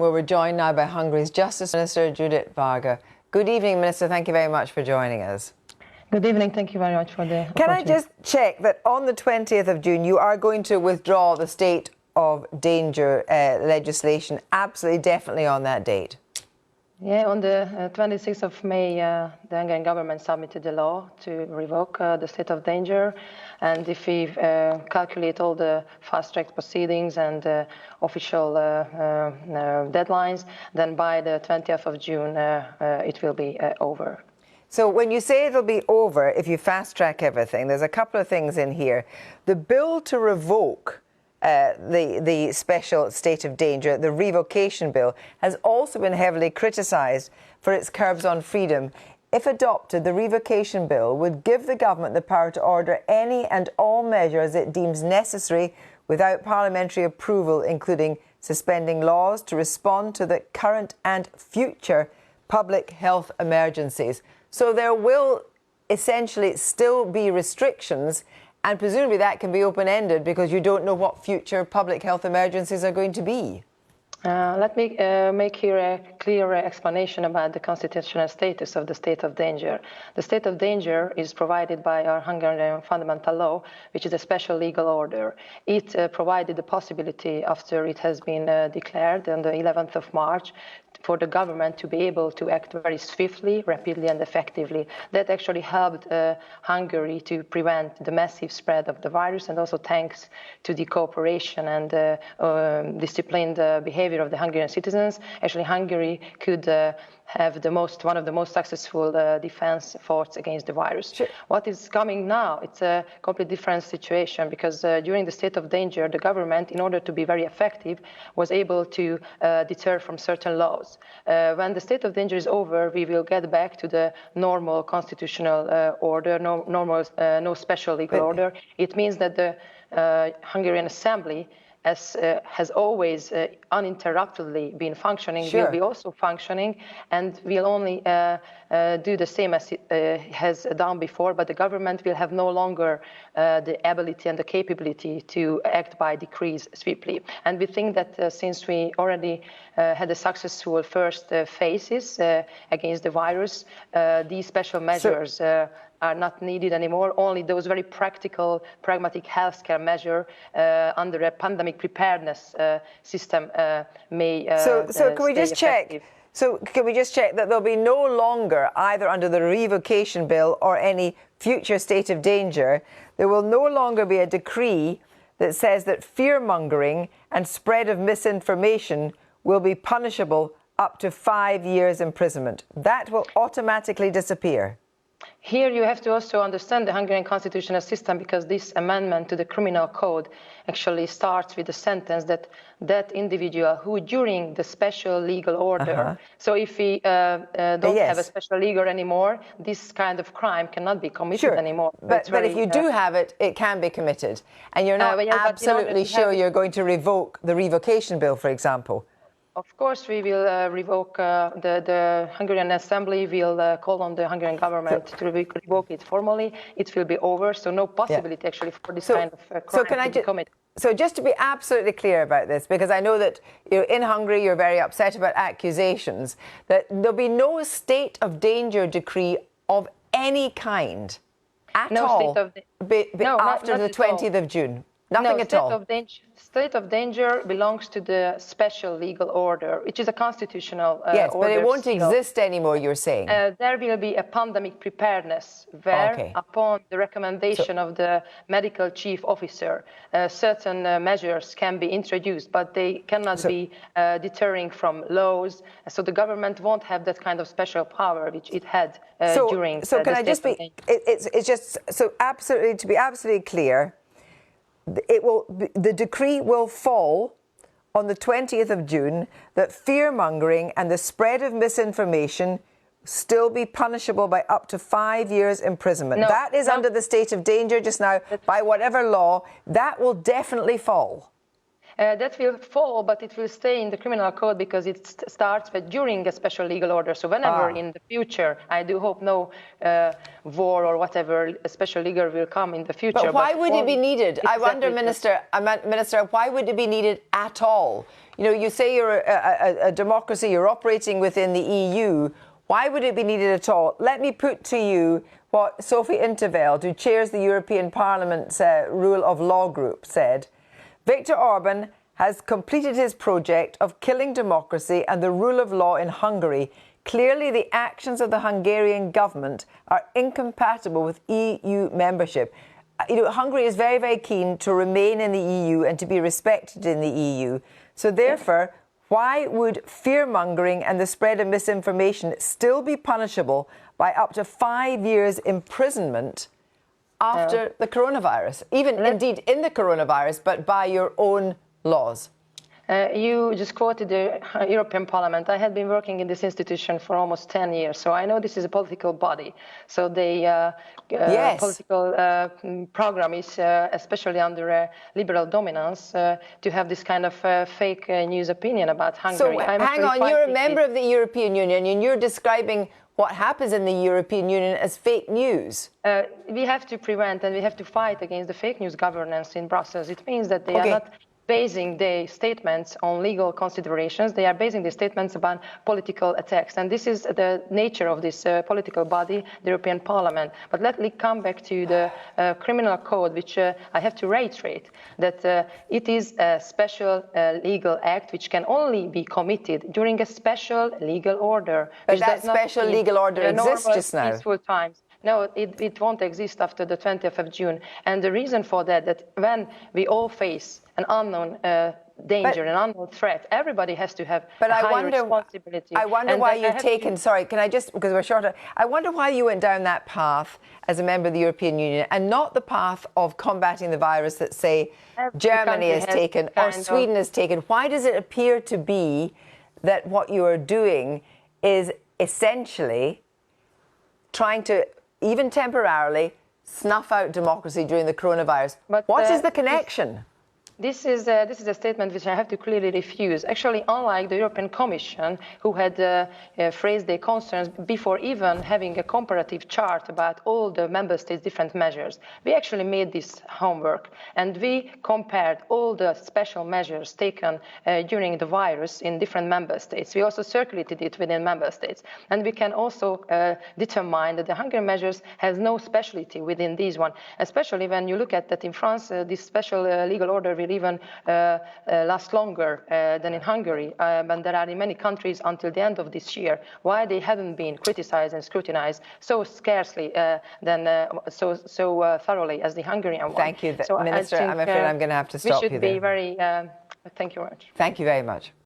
where we're joined now by Hungary's Justice Minister, Judit Varga. Good evening, Minister. Thank you very much for joining us. Good evening. Thank you very much for the Can I just check that on the 20th of June, you are going to withdraw the state of danger legislation, absolutely, definitely on that date? Yeah, on the 26th of May, the Hungarian government submitted a law to revoke the state of danger. And if we calculate all the fast-track proceedings and official deadlines, then by the 20th of June, it will be over. So when you say it'll be over, if you fast-track everything, there's a couple of things in here. The bill to revoke the special state of danger, the revocation bill, has also been heavily criticised for its curbs on freedom. If adopted, the revocation bill would give the government the power to order any and all measures it deems necessary without parliamentary approval, including suspending laws to respond to the current and future public health emergencies. So there will essentially still be restrictions, and presumably that can be open-ended because you don't know what future public health emergencies are going to be. Let me make here a clear explanation about the constitutional status of the state of danger. The state of danger is provided by our Hungarian fundamental law, which is a special legal order. It provided the possibility, after it has been declared on the 11th of March, for the government to be able to act very swiftly, rapidly and effectively. That actually helped Hungary to prevent the massive spread of the virus, and also thanks to the cooperation and disciplined behavior of the Hungarian citizens, actually Hungary could have one of the most successful defense efforts against the virus. Sure. What is coming now, it's a completely different situation, because during the state of danger, the government, in order to be very effective, was able to deter from certain laws. When the state of danger is over, we will get back to the normal constitutional order, no special legal order. It means that the Hungarian Assembly, as has always uninterruptedly been functioning, Sure, will be also functioning, and will only do the same as it has done before, but the government will have no longer the ability and the capability to act by decrees swiftly. And we think that since we already had a successful first phases against the virus, these special measures are not needed anymore. Only those very practical, pragmatic healthcare measures under a pandemic preparedness system may So can we just check? So can we just check that there'll be no longer, either under the revocation bill or any future state of danger, there will no longer be a decree that says that fear-mongering and spread of misinformation will be punishable up to 5 years imprisonment. That will automatically disappear. Here you have to also understand the Hungarian constitutional system, because this amendment to the criminal code actually starts with the sentence that that individual who during the special legal order, so if we don't have a special legal anymore, this kind of crime cannot be committed anymore. But if you do have it, it can be committed. And you're not absolutely sure you're going to revoke the revocation bill, for example. Of course, we will revoke, the Hungarian Assembly will call on the Hungarian government to revoke it formally. It will be over, so no possibility actually for this kind of crime to be committed. So just to be absolutely clear about this, because I know that in Hungary you're very upset about accusations, that there'll be no state of danger decree of any kind at all after the 20th of June. Nothing at all. State of danger belongs to the special legal order, which is a constitutional order. Yes, but it won't exist anymore, you're saying. There will be a pandemic preparedness where, upon the recommendation of the medical chief officer, certain measures can be introduced, but they cannot be deterring from laws. So the government won't have that kind of special power which it had during So can I just be, it's just, so absolutely, to be absolutely clear, the decree will fall on the 20th of June that fear-mongering and the spread of misinformation still be punishable by up to 5 years imprisonment. That is under the state of danger just now by whatever law. That will definitely fall. That will fall, but it will stay in the criminal code because it starts with during a special legal order. So whenever in the future, I do hope no war or whatever, a special legal will come in the future. But why would it be needed? I wonder, Minister, why would it be needed at all? You know, you say you're a democracy, you're operating within the EU. Why would it be needed at all? Let me put to you what Sophie in 't Veld, who chairs the European Parliament's Rule of Law group, said. Viktor Orban has completed his project of killing democracy and the rule of law in Hungary. Clearly, the actions of the Hungarian government are incompatible with EU membership. You know, Hungary is very, very keen to remain in the EU and to be respected in the EU. So therefore, why would fear-mongering and the spread of misinformation still be punishable by up to 5 years imprisonment after the coronavirus? Even indeed in the coronavirus, but by your own laws. You just quoted the European Parliament. I had been working in this institution for almost 10 years, so I know this is a political body. So the political program is, especially under liberal dominance, to have this kind of fake news opinion about Hungary. So hang on, you're a member of the European Union and you're describing what happens in the European Union as fake news. We have to prevent and we have to fight against the fake news governance in Brussels. It means that they are not basing their statements on legal considerations. They are basing their statements about political attacks. And this is the nature of this political body, the European Parliament. But let me come back to the criminal code, which I have to reiterate that it is a special legal act which can only be committed during a special legal order. But that special legal order exists just now. Peaceful times. No, it won't exist after the 20th of June. And the reason for that when we all face an unknown danger, an unknown threat, everybody has to have a higher responsibility. I wonder why you've taken, sorry, can I just, because we're short, I wonder why you went down that path as a member of the European Union and not the path of combating the virus that, say, Germany has taken or Sweden has taken. Why does it appear to be that what you are doing is essentially trying to, even temporarily, snuff out democracy during the coronavirus? But what is the connection? This is a statement which I have to clearly refuse. Actually, unlike the European Commission, who had phrased their concerns before even having a comparative chart about all the member states' different measures, we actually made this homework and we compared all the special measures taken during the virus in different member states. We also circulated it within member states, and we can also determine that the Hungarian measures has no speciality within these one, especially when you look at that in France, this special legal order will even last longer than in Hungary, and there are in many countries until the end of this year. Why they haven't been criticized and scrutinized so scarcely, so thoroughly as the Hungarian one? Thank you, Minister. I'm afraid I'm going to have to stop you there. We should be very. Thank you very much. Thank you very much.